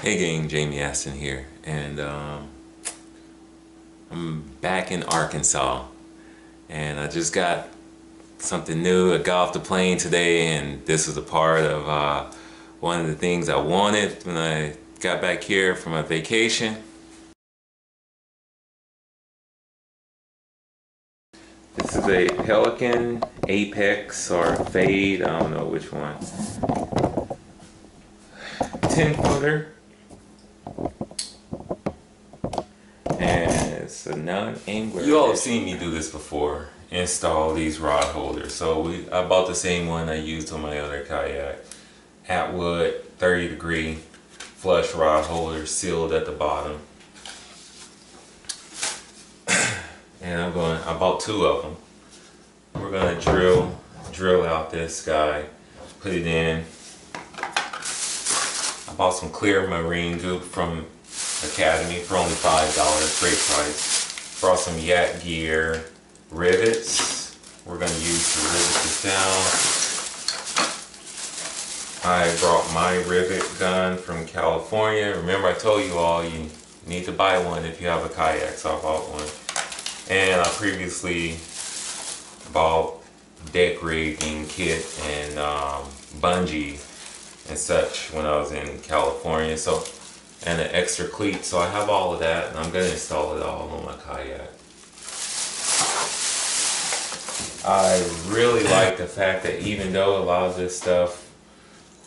Hey gang, Jamie Aston here, and I'm back in Arkansas, and I just got something new. I got off the plane today, and this was a part of one of the things I wanted when I got back here from my vacation. This is a Pelican, Apex, or Fade, I don't know which one. 10-footer. And it's a non-angler. You all have seen me do this before. Install these rod holders. So I bought the same one I used on my other kayak. Atwood 30-degree flush rod holder sealed at the bottom. And I bought two of them. We're gonna drill out this guy, put it in. I bought some clear marine goop from Academy for only $5, great price. Brought some Yak gear, rivets. We're going to use to rivet this down. I brought my rivet gun from California. Remember I told you all you need to buy one if you have a kayak, so I bought one. And I previously bought deck rigging kit and bungee and such when I was in California. And an extra cleat, so I have all of that, and I'm going to install it all on my kayak. I really like the fact that even though a lot of this stuff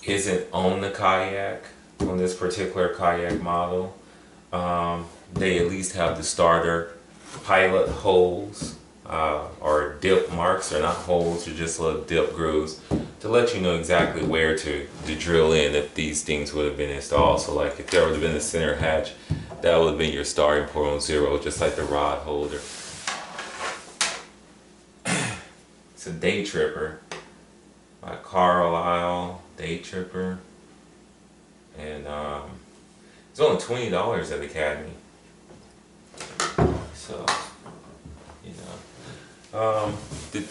isn't on the kayak, on this particular kayak model, they at least have the starter pilot holes, or dip marks. They're not holes, they're just little dip grooves to let you know exactly where to drill in if these things would have been installed. So like if there would have been a center hatch, that would have been your starting point on zero, just like the rod holder. It's a day tripper by Carlisle, day tripper. And it's only $20 at Academy. So, you know, the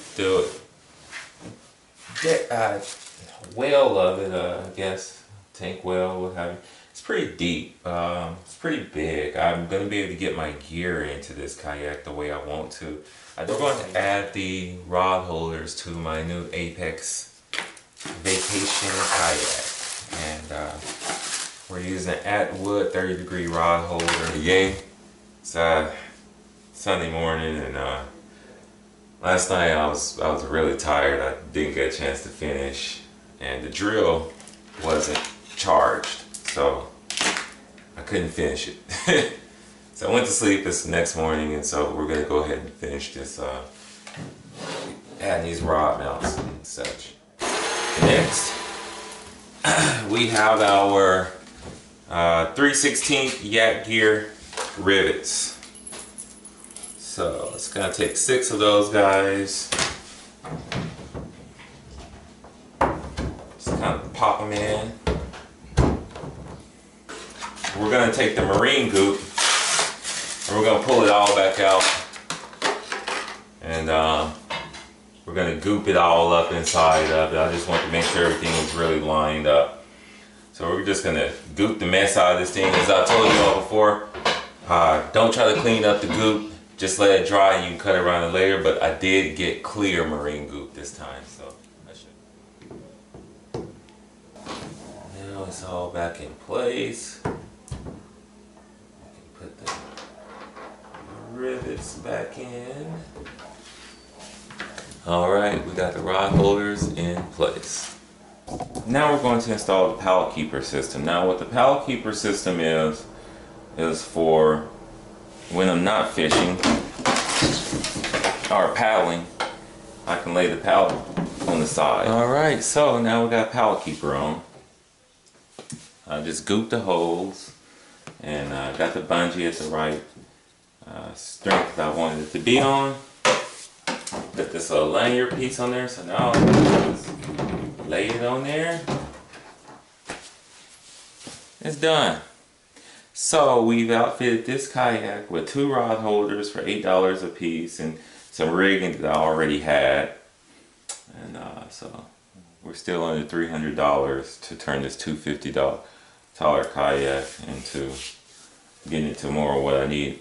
well of it, I guess, tank well, what have you. It's pretty deep. It's pretty big. I'm going to be able to get my gear into this kayak the way I want to. I'm going to add the rod holders to my new Apex vacation kayak. And we're using an Atwood 30-degree rod holder. Yay! It's Sunday morning, and last night I was really tired. I didn't get a chance to finish, and the drill wasn't charged, so I couldn't finish it. So I went to sleep this next morning, and so we're gonna go ahead and finish this, adding these rod mounts and such. Next, we have our 3/16 Yak gear rivets. So it's gonna take 6 of those guys. Just kind of pop them in. We're gonna take the marine goop and we're gonna pull it all back out. And we're gonna goop it all up inside of it. I just want to make sure everything is really lined up. So we're just gonna goop the mess out of this thing. As I told you all before, don't try to clean up the goop. Just let it dry, you can cut it around it later, but I did get clear marine goop this time, so I should. Now it's all back in place. I can put the rivets back in. Alright, we got the rod holders in place. Now we're going to install the pallet keeper system. Now what the pallet keeper system is for when I'm not fishing or paddling, I can lay the pallet on the side. Alright, so now we got pallet keeper on. I just gooped the holes and got the bungee at the right strength I wanted it to be on. Put this little lanyard piece on there, so now I'll just lay it on there. It's done. So we've outfitted this kayak with 2 rod holders for $8 a piece and some rigging that I already had. And so we're still under $300 to turn this $250 taller kayak into getting into more of what I need.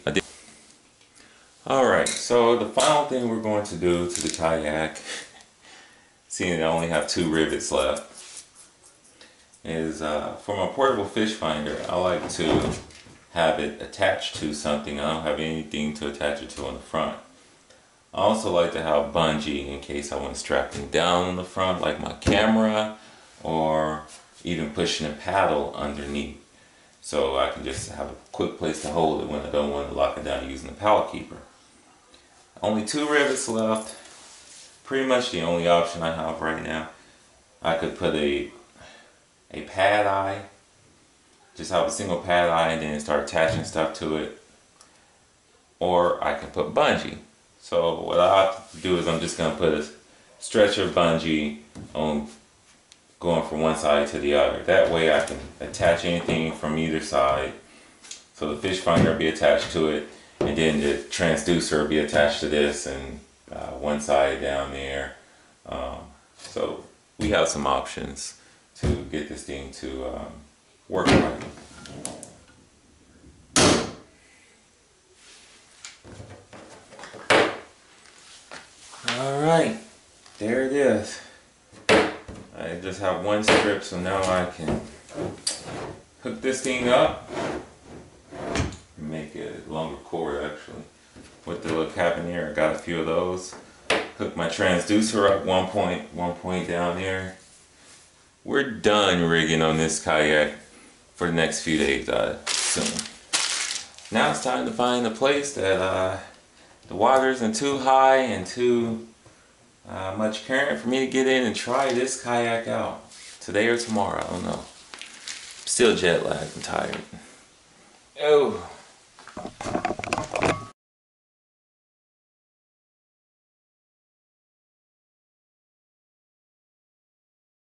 Alright, so the final thing we're going to do to the kayak, seeing I only have 2 rivets left, is for my portable fish finder, I like to have it attached to something. I don't have anything to attach it to on the front. I also like to have bungee in case I want to strap things down on the front, like my camera, or even pushing a paddle underneath. So I can just have a quick place to hold it when I don't want to lock it down using the paddle keeper. Only 2 rivets left. Pretty much the only option I have right now. I could put a pad eye, just have a single pad eye and then start attaching stuff to it. Or I can put bungee. So what I have to do is I'm just going to put a stretcher bungee on going from one side to the other. That way I can attach anything from either side. So the fish finder will be attached to it, and then the transducer will be attached to this, and one side down there. So we have some options to get this thing to work right. Alright, there it is. I just have 1 strip, so now I can hook this thing up. Make it a longer cord actually. With the little cap in here, I got a few of those. Hook my transducer up one point down there. We're done rigging on this kayak for the next few days, soon. Now it's time to find a place that the water isn't too high and too much current for me to get in and try this kayak out. Today or tomorrow, I don't know. I'm still jet lagged and tired. Oh.